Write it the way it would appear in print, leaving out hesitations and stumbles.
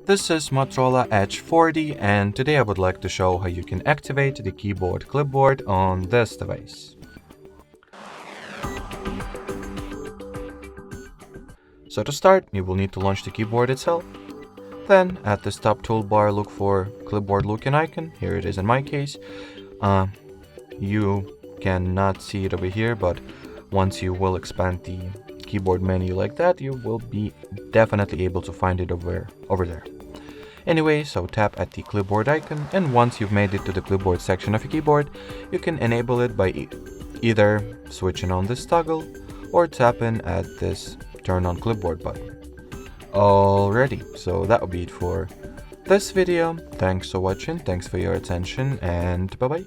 This is Motorola Edge 40, and today I would like to show how you can activate the keyboard clipboard on this device. So to start, you will need to launch the keyboard itself. Then at this top toolbar, look for clipboard looking icon. Here it is in my case. You cannot see it over here, but once you will expand the keyboard menu like that, you will be definitely able to find it over there. Anyway, so tap at the clipboard icon, and once you've made it to the clipboard section of your keyboard, you can enable it by either switching on this toggle or tapping at this turn on clipboard button. Alrighty, so that will be it for this video. Thanks for watching, thanks for your attention, and bye bye.